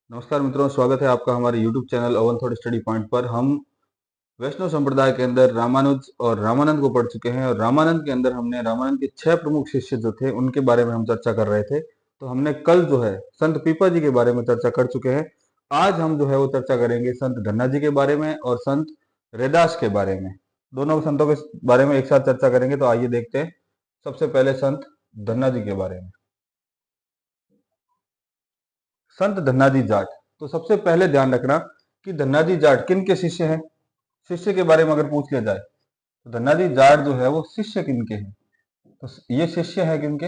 नमस्कार मित्रों, स्वागत है आपका हमारे YouTube चैनल अवन थॉट स्टडी पॉइंट पर। हम वैष्णव संप्रदाय के अंदर रामानुज और रामानंद को पढ़ चुके हैं और रामानंद के अंदर हमने रामानंद के 6 प्रमुख शिष्य जो थे उनके बारे में हम चर्चा कर रहे थे। तो हमने कल जो है संत पीपा जी के बारे में चर्चा कर चुके हैं। आज हम जो है वो चर्चा करेंगे संत धन्ना जी के बारे में और संत रैदास के बारे में। दोनों संतों के बारे में एक साथ चर्चा करेंगे। तो आइए देखते हैं सबसे पहले संत धन्ना जी के बारे में। संत धन्ना जी जाट। तो सबसे पहले ध्यान रखना कि धन्ना जी जाट किन के शिष्य हैं। शिष्य के बारे में अगर पूछ लिया जाए तो धन्ना जी जाट जो है वो शिष्य किनके हैं। तो ये शिष्य है किनके,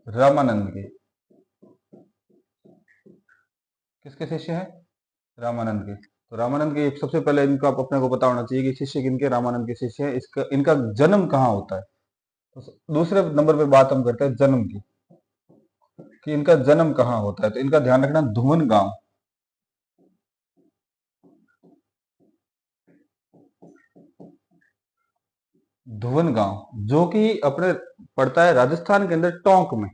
रामानंद के। किसके शिष्य हैं, रामानंद के। तो रामानंद के सबसे पहले इनका अपने को पता होना चाहिए कि शिष्य किनके, रामानंद के शिष्य है। इसका इनका जन्म कहाँ होता है। तो दूसरे नंबर पे बात हम करते हैं जन्म की, कि इनका जन्म कहाँ होता है। तो इनका ध्यान रखना धुवन गांव, धुवन गांव जो कि अपने पड़ता है राजस्थान के अंदर टोंक में।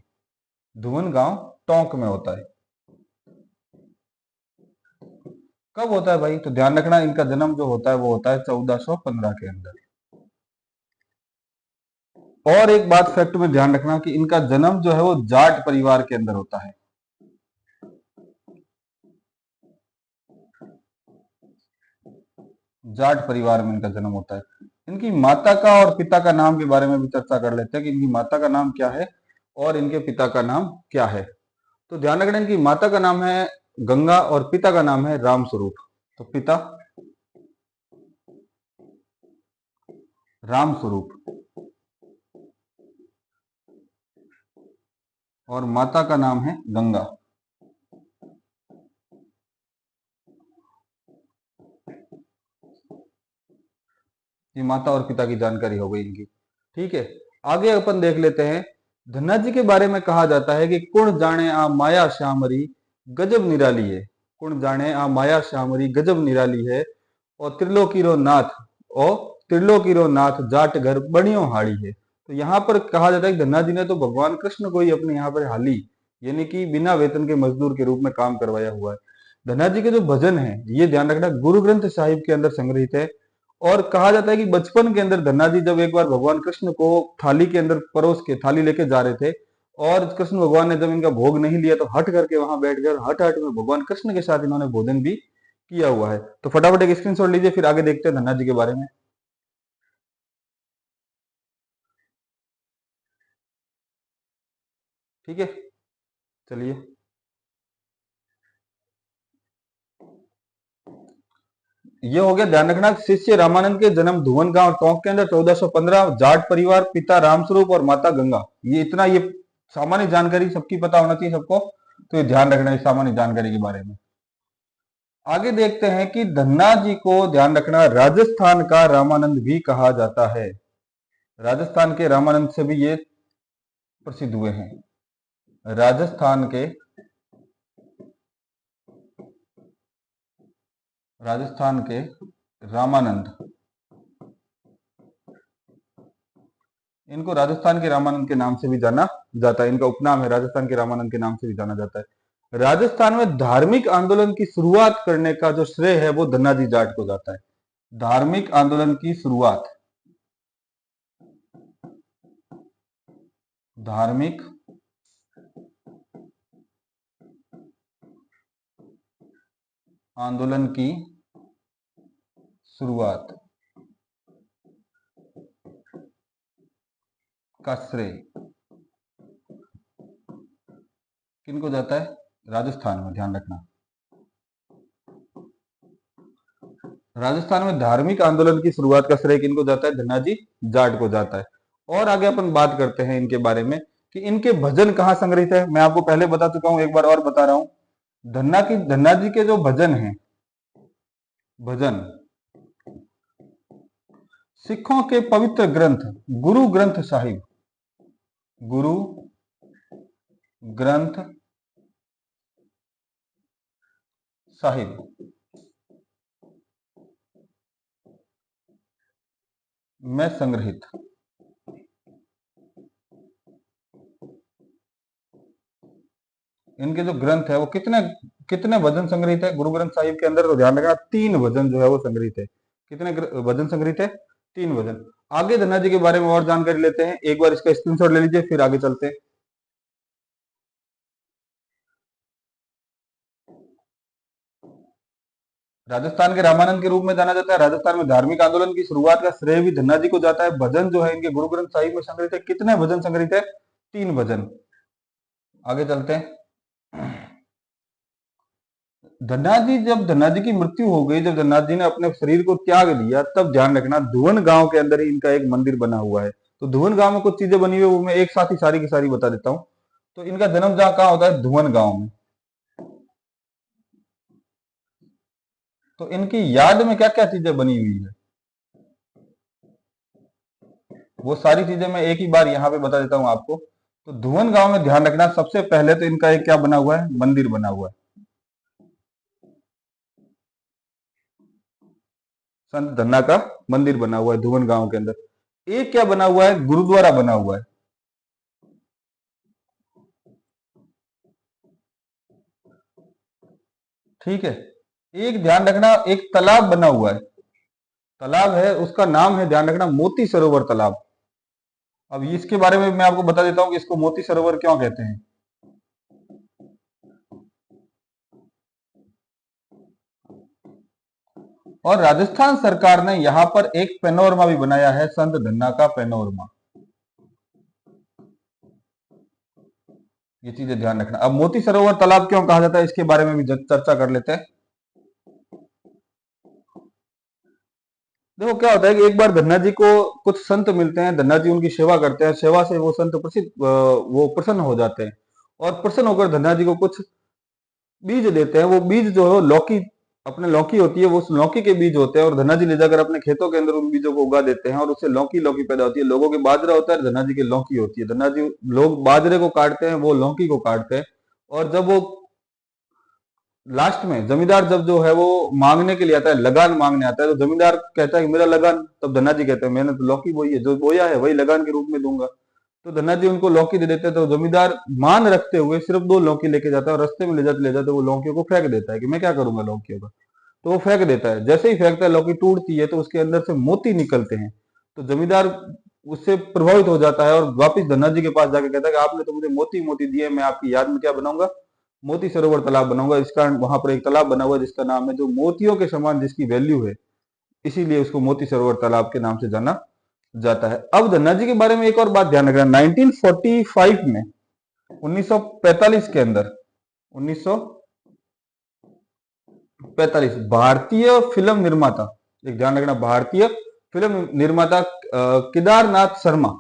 धुवन गांव टोंक में होता है। कब होता है भाई, तो ध्यान रखना इनका जन्म जो होता है वो होता है 1415 के अंदर। और एक बात फैक्ट में ध्यान रखना कि इनका जन्म जो है वो जाट परिवार के अंदर होता है। जाट परिवार में इनका जन्म होता है। इनकी माता का और पिता का नाम के बारे में भी चर्चा कर लेते हैं कि इनकी माता का नाम क्या है और इनके पिता का नाम क्या है। तो ध्यान रखना इनकी माता का नाम है गंगा और पिता का नाम है राम स्वरूप। तो पिता राम स्वरूप और माता का नाम है गंगा। ये माता और पिता की जानकारी हो गई इनकी। ठीक है, आगे अपन देख लेते हैं। धन्ना जी के बारे में कहा जाता है कि कुण जाने आ माया श्यामरी गजब निराली है। कुण जाने आ माया श्यामरी गजब निराली है और त्रिलोकीरो नाथ और त्रिलोकीरो नाथ जाट घर बणियो हाड़ी है। तो यहाँ पर कहा जाता है कि धन्ना जी ने तो भगवान कृष्ण को ही अपने यहाँ पर हाली, यानी कि बिना वेतन के मजदूर के रूप में काम करवाया हुआ है। धन्ना जी के जो भजन है ये ध्यान रखना गुरु ग्रंथ साहिब के अंदर संग्रहित है। और कहा जाता है कि बचपन के अंदर धन्ना जी जब एक बार भगवान कृष्ण को थाली के अंदर परोस के थाली लेके जा रहे थे और कृष्ण भगवान ने जब इनका भोग नहीं लिया तो हट करके वहां बैठ गए और हट हट में भगवान कृष्ण के साथ इन्होंने भोजन भी किया हुआ है। तो फटाफट एक स्क्रीनशॉट लीजिए, फिर आगे देखते हैं धन्ना जी के बारे में। ठीक है, चलिए। ये हो गया, ध्यान रखना शिष्य रामानंद के जन्म धुवन गांव टोंक के अंदर 1415, जाट परिवार, पिता रामस्वरूप और माता गंगा। ये इतना ये सामान्य जानकारी सबकी पता होना चाहिए सबको। तो ये ध्यान रखना इस सामान्य जानकारी के बारे में। आगे देखते हैं कि धन्ना जी को ध्यान रखना राजस्थान का रामानंद भी कहा जाता है। राजस्थान के रामानंद से भी ये प्रसिद्ध हुए हैं। राजस्थान के रामानंद, इनको राजस्थान के रामानंद के नाम से भी जाना जाता है। इनका उपनाम है, राजस्थान के रामानंद के नाम से भी जाना जाता है। राजस्थान में धार्मिक आंदोलन की शुरुआत करने का जो श्रेय है वो धन्ना जी जाट को जाता है। धार्मिक आंदोलन की शुरुआत, धार्मिक आंदोलन की शुरुआत का श्रेय किनको जाता है, राजस्थान में। ध्यान रखना राजस्थान में धार्मिक आंदोलन की शुरुआत का श्रेय किनको जाता है, धन्ना जी जाट को जाता है। और आगे अपन बात करते हैं इनके बारे में कि इनके भजन कहाँ संग्रहित है। मैं आपको पहले बता चुका हूं, एक बार और बता रहा हूं। धन्ना जी के जो भजन हैं, भजन सिखों के पवित्र ग्रंथ गुरु ग्रंथ साहिब, गुरु ग्रंथ साहिब में संग्रहित इनके जो ग्रंथ है वो कितने कितने भजन संग्रहित है गुरु ग्रंथ साहिब के अंदर, तो ध्यान रखना 3 भजन जो है वो संग्रहित है। कितने भजन संग्रहित है? 3 भजन। आगे धन्ना जी के बारे में और जानकारी लेते हैं, एक बार इसका स्क्रीनशॉट ले लीजिए, फिर आगे चलते हैं। राजस्थान के रामानंद के रूप में जाना जाता है। राजस्थान में धार्मिक आंदोलन की शुरुआत का श्रेय भी धन्ना जी को जाता है। भजन जो है इनके गुरु ग्रंथ साहिब में संग्रहित है। कितने भजन संग्रहित है? 3 भजन। आगे चलते हैं। धन्ना जी, जब धन्ना जी की मृत्यु हो गई, जब धन्ना जी ने अपने शरीर को त्याग दिया, तब ध्यान रखना धुवन गांव के अंदर ही इनका एक मंदिर बना हुआ है। तो धुवन गांव में कुछ चीजें बनी हुई है, वो मैं एक साथ ही सारी की सारी बता देता हूँ। तो इनका जन्म जहां कहाँ होता है? धुवन गांव में। तो इनकी याद में क्या क्या चीजें बनी हुई है, वो सारी चीजें मैं एक ही बार यहाँ पे बता देता हूँ आपको। तो धुवन गांव में ध्यान रखना, सबसे पहले तो इनका एक क्या बना हुआ है? मंदिर बना हुआ है। संत धन्ना का मंदिर बना हुआ है धुवन गांव के अंदर। एक क्या बना हुआ है? गुरुद्वारा बना हुआ है। ठीक है। एक ध्यान रखना, एक तालाब बना हुआ है। तालाब है, उसका नाम है, ध्यान रखना, मोती सरोवर तालाब। अब इसके बारे में मैं आपको बता देता हूँ कि इसको मोती सरोवर क्यों कहते हैं। और राजस्थान सरकार ने यहाँ पर एक पेनोरमा भी बनाया है, संत धन्ना का पेनोरमा। ये चीजें ध्यान रखना। अब मोती सरोवर तालाब क्यों कहा जाता है, इसके बारे में भी चर्चा कर लेते हैं। देखो क्या होता है कि एक बार धन्ना जी को कुछ संत मिलते हैं, धन्ना जी उनकी सेवा करते हैं, सेवा से वो संत वो प्रसन्न हो जाते हैं, और प्रसन्न होकर धन्ना जी को कुछ बीज देते हैं। वो बीज जो है लौकी, अपने लौकी होती है, वो उस लौकी के बीज होते हैं, और धन्ना जी ले जाकर अपने खेतों के अंदर उन बीजों को उगा देते हैं, और उससे लौकी लौकी पैदा होती है। लोगों के बाजरा होता है, धन्ना जी की लौकी होती है। धन्ना जी, लोग बाजरे को काटते हैं, वो लौकी को काटते हैं। और जब वो लास्ट में जमींदार जब जो है वो मांगने के लिए आता है, लगान मांगने आता है, तो जमींदार कहता है कि मेरा लगान, तब धन्ना जी कहते हैं मैंने तो लौकी बोई है, जो बोया है वही लगान के रूप में दूंगा। तो धन्ना जी उनको लौकी दे देते हैं। तो जमींदार मान रखते हुए सिर्फ 2 लौकी लेके जाता है, और रास्ते में ले जाते वो लौकियों को फेंक देता है कि मैं क्या करूंगा लौकियों का। तो वो फेंक देता है। जैसे ही फेंकता है, लौकी टूटती है, तो उसके अंदर से मोती निकलते हैं। तो जमींदार उससे प्रभावित हो जाता है, और वापिस धन्ना जी के पास जाके कहता है कि आपने तो मुझे मोती मोती दिए, मैं आपकी याद में क्या बनाऊंगा? मोती सरोवर तालाब बनाऊंगा। इस कारण वहां पर एक तालाब बना हुआ है जिसका नाम है, जो मोतियों के समान जिसकी वैल्यू है, इसीलिए उसको मोती सरोवर तालाब के नाम से जाना जाता है। अब धन्ना जी के बारे में एक और बात ध्यान रखना, 1945 में, 1945 के अंदर, 1945, भारतीय फिल्म निर्माता, एक ध्यान रखना, भारतीय फिल्म निर्माता केदारनाथ शर्मा,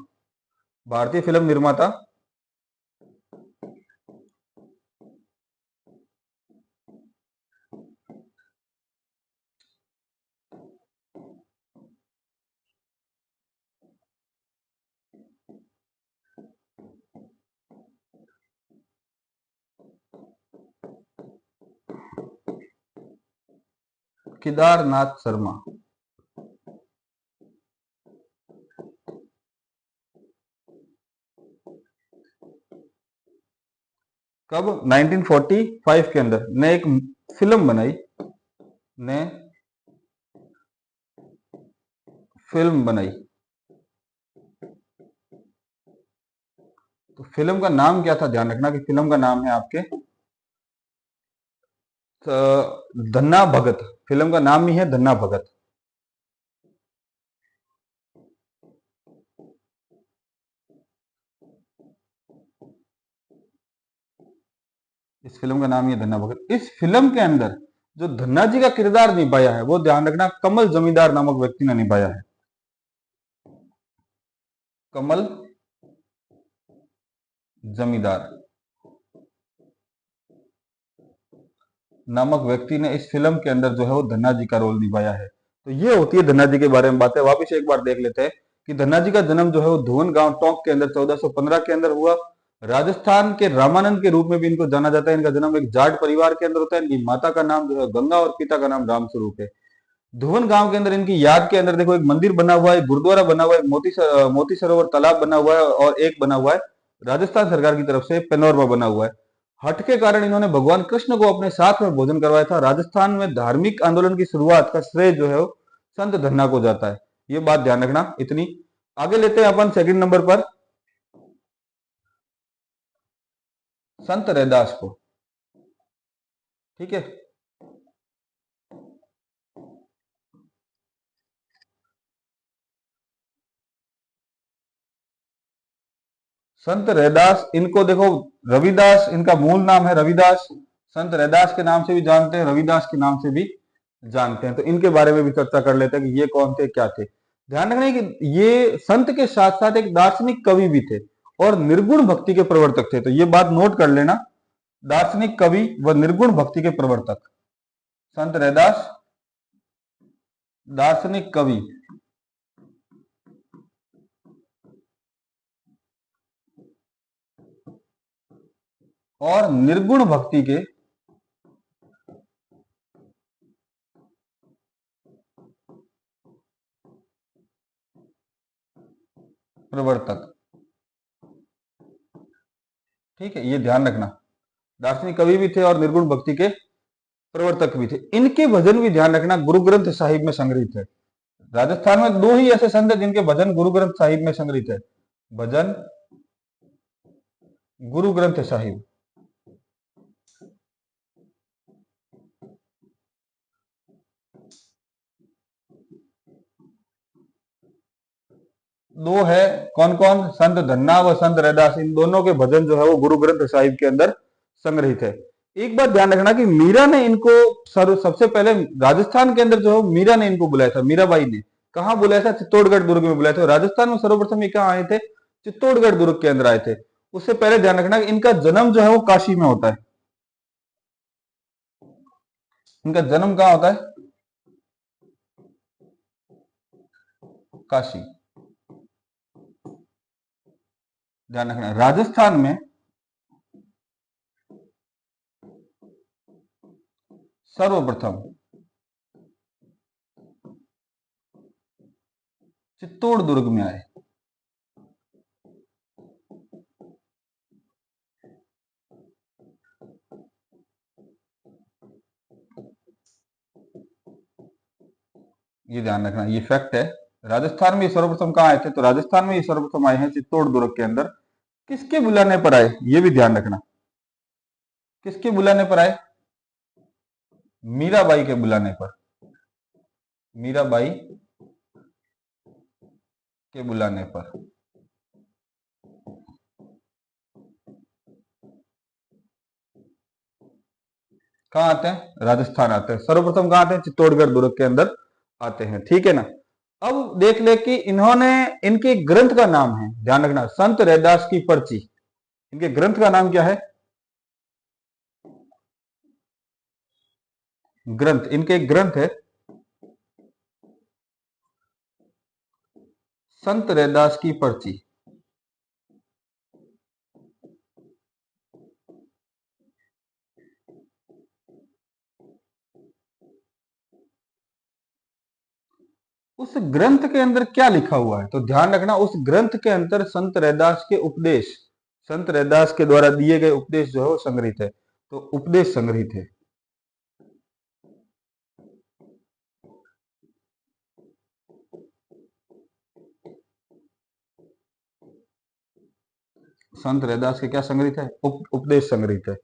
भारतीय फिल्म निर्माता केदारनाथ शर्मा कब? 1945 के अंदर ने एक फिल्म बनाई, ने फिल्म बनाई। तो फिल्म का नाम क्या था? ध्यान रखना कि फिल्म का नाम है आपके धन्ना भगत। फिल्म का नाम ही है धन्ना भगत। इस फिल्म का नाम ही है धन्ना भगत। इस फिल्म के अंदर जो धन्ना जी का किरदार निभाया है, वो ध्यान रखना कमल जमींदार नामक व्यक्ति ने निभाया है। कमल जमींदार नामक व्यक्ति ने इस फिल्म के अंदर जो है वो धन्ना जी का रोल निभाया है। तो ये होती है धन्ना जी के बारे में बातें। वापिस एक बार देख लेते हैं कि धन्ना जी का जन्म जो है वो धुवन गांव टोंक के अंदर 1415 के अंदर हुआ। राजस्थान के रामानंद के रूप में भी इनको जाना जाता है। इनका जन्म एक जाट परिवार के अंदर होता है। इनकी माता का नाम जो है गंगा, और पिता का नाम रामस्वरूप है। धुवन गांव के अंदर इनकी याद के अंदर देखो एक मंदिर बना हुआ है, गुरुद्वारा बना हुआ है, मोती सरोवर तालाब बना हुआ है, और एक बना हुआ है राजस्थान सरकार की तरफ से पेनोरमा बना हुआ है। हठ के कारण इन्होंने भगवान कृष्ण को अपने साथ में भोजन करवाया था। राजस्थान में धार्मिक आंदोलन की शुरुआत का श्रेय जो है वो संत धन्ना को जाता है। ये बात ध्यान रखना इतनी। आगे लेते हैं अपन सेकंड नंबर पर संत रैदास को। ठीक है, संत रैदास, इनको देखो रविदास इनका मूल नाम है, रविदास। संत रैदास के नाम से भी जानते हैं, रविदास के नाम से भी जानते हैं। तो इनके बारे में भी चर्चा कर लेते हैं कि ये कौन थे, क्या थे। ध्यान रखना कि ये संत के साथ साथ एक दार्शनिक कवि भी थे और निर्गुण भक्ति के प्रवर्तक थे। तो ये बात नोट कर लेना, दार्शनिक कवि व निर्गुण भक्ति के प्रवर्तक संत रैदास, दार्शनिक कवि और निर्गुण भक्ति के प्रवर्तक। ठीक है, ये ध्यान रखना, दार्शनिक कवि भी थे और निर्गुण भक्ति के प्रवर्तक भी थे। इनके भजन भी ध्यान रखना गुरु ग्रंथ साहिब में संग्रहित है। राजस्थान में दो ही ऐसे संत हैं जिनके भजन गुरु ग्रंथ साहिब में संग्रहित है। भजन गुरु ग्रंथ साहिब। दो है, कौन कौन? संत धन्ना व संत रैदास। इन दोनों के भजन जो है वो गुरु ग्रंथ साहिब के अंदर संग्रहित है। एक बात ध्यान रखना कि मीरा ने इनको सबसे पहले राजस्थान के अंदर जो है मीरा ने इनको बुलाया था, मीराबाई ने। कहां बुलाया था? चित्तौड़गढ़ दुर्ग में बुलाया था। राजस्थान में सर्वप्रथम ये कहां आए थे? चित्तौड़गढ़ दुर्ग के अंदर आए थे। उससे पहले ध्यान रखना कि इनका जन्म जो है वो काशी में होता है। इनका जन्म कहां होता है? काशी। ध्यान रखना, राजस्थान में सर्वप्रथम चित्तौड़ दुर्ग में आए। ये ध्यान रखना, ये फैक्ट है। राजस्थान में सर्वप्रथम कहां आए थे? तो राजस्थान में ये सर्वप्रथम आए हैं चित्तौड़ दुर्ग के अंदर। किसके बुलाने पर आए? ये भी ध्यान रखना, किसके बुलाने पर आए? मीराबाई के बुलाने पर। मीराबाई के बुलाने पर कहां आते हैं? राजस्थान आते हैं। सर्वप्रथम कहां आते हैं? चित्तौड़गढ़ दुर्ग के अंदर आते हैं। ठीक है ना। अब देख ले कि इन्होंने, इनके ग्रंथ का नाम है, ध्यान रखना, संत रैदास की पर्ची। इनके ग्रंथ का नाम क्या है? ग्रंथ, इनके एक ग्रंथ है संत रैदास की पर्ची। उस ग्रंथ के अंदर क्या लिखा हुआ है? तो ध्यान रखना, उस ग्रंथ के अंदर संत रैदास के उपदेश, संत रैदास के द्वारा दिए गए उपदेश जो है वो संग्रहित है। तो उपदेश संग्रहित है। संत रैदास के क्या संग्रहित है? उपदेश संग्रहित है।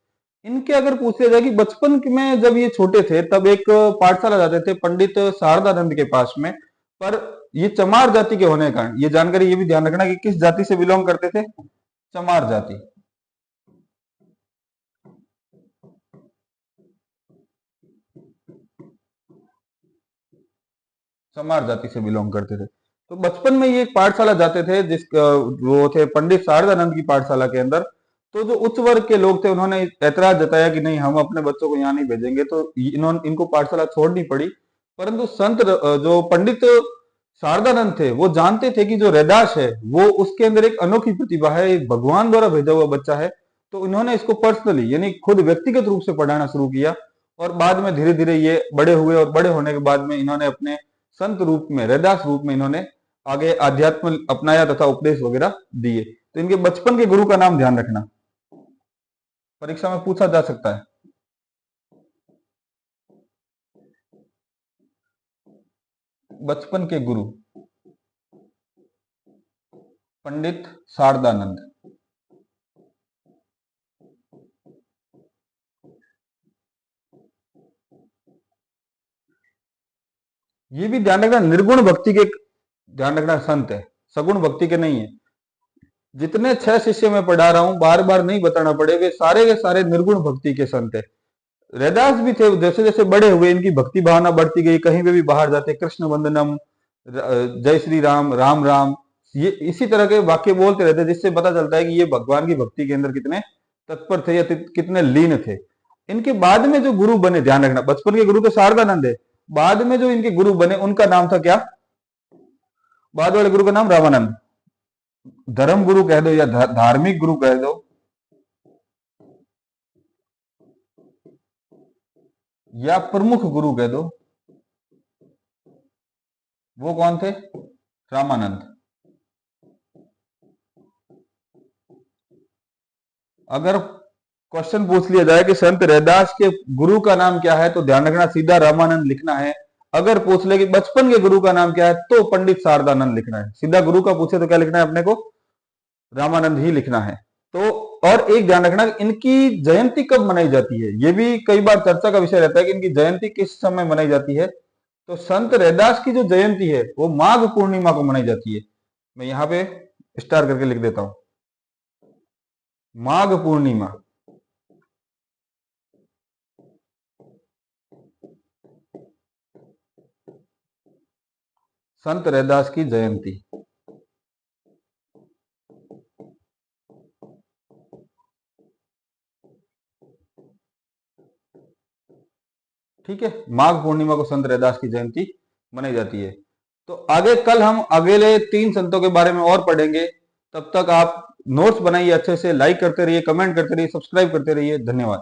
इनके अगर पूछ लिया जाए कि बचपन में जब ये छोटे थे तब एक पाठशाला जाते थे पंडित शारदानंद के पास में, पर ये चमार जाति के होने के कारण, ये जानकारी ये भी ध्यान रखना कि किस जाति से बिलोंग करते थे? चमार जाति। चमार जाति से बिलोंग करते थे। तो बचपन में ये एक पाठशाला जाते थे, वो थे पंडित शारदानंद की पाठशाला के अंदर। तो जो उच्च वर्ग के लोग थे उन्होंने ऐतराज जताया कि नहीं, हम अपने बच्चों को यहाँ नहीं भेजेंगे। तो इन्होंने, इनको पाठशाला छोड़नी पड़ी। परंतु जो पंडित शारदानंद थे वो जानते थे कि जो रैदास है वो उसके अंदर एक अनोखी प्रतिभा है, एक भगवान द्वारा भेजा हुआ बच्चा है। तो उन्होंने इसको पर्सनली यानी खुद व्यक्तिगत रूप से पढ़ाना शुरू किया। और बाद में धीरे धीरे ये बड़े हुए और बड़े होने के बाद में इन्होंने अपने संत रूप में, रैदास रूप में इन्होंने आगे आध्यात्म अपनाया तथा उपदेश वगैरह दिए। तो इनके बचपन के गुरु का नाम ध्यान रखना, परीक्षा में पूछा जा सकता है। बचपन के गुरु पंडित शारदानंद। ये भी ध्यान रखना, निर्गुण भक्ति के ध्यान रखना संत है, सगुण भक्ति के नहीं है। जितने 6 शिष्य मैं पढ़ा रहा हूं, बार बार नहीं बताना पड़े, वे सारे के सारे निर्गुण भक्ति के संत है। रैदास भी थे, जैसे जैसे बड़े हुए इनकी भक्ति भावना बढ़ती गई, कहीं पे भी बाहर जाते कृष्ण वंदनम, जय श्री राम, राम राम, ये इसी तरह के वाक्य बोलते रहते, जिससे पता चलता है कि ये भगवान की भक्ति के अंदर कितने तत्पर थे या कितने लीन थे। इनके बाद में जो गुरु बने, ध्यान रखना, बचपन के गुरु तो शारदानंद है, बाद में जो इनके गुरु बने उनका नाम था क्या? बाद वाले गुरु का नाम रामानंद। धर्म गुरु कह दो या धार्मिक गुरु कह दो, या प्रमुख गुरु कह दो, वो कौन थे? रामानंद। अगर क्वेश्चन पूछ लिया जाए कि संत रैदास के गुरु का नाम क्या है, तो ध्यान रखना सीधा रामानंद लिखना है। अगर पूछ ले कि बचपन के गुरु का नाम क्या है, तो पंडित शारदानंद लिखना है। सीधा गुरु का पूछे तो क्या लिखना है अपने को? रामानंद ही लिखना है। तो और एक ध्यान रखना, इनकी जयंती कब मनाई जाती है, ये भी कई बार चर्चा का विषय रहता है कि इनकी जयंती किस समय मनाई जाती है। तो संत रैदास की जो जयंती है वो माघ पूर्णिमा को मनाई जाती है। मैं यहां पे स्टार करके लिख देता हूं, माघ पूर्णिमा। संत रैदास की जयंती। ठीक है, माघ पूर्णिमा को संत रैदास की जयंती मनाई जाती है। तो आगे कल हम अगले 3 संतों के बारे में और पढ़ेंगे। तब तक आप नोट्स बनाइए अच्छे से, लाइक करते रहिए, कमेंट करते रहिए, सब्सक्राइब करते रहिए। धन्यवाद।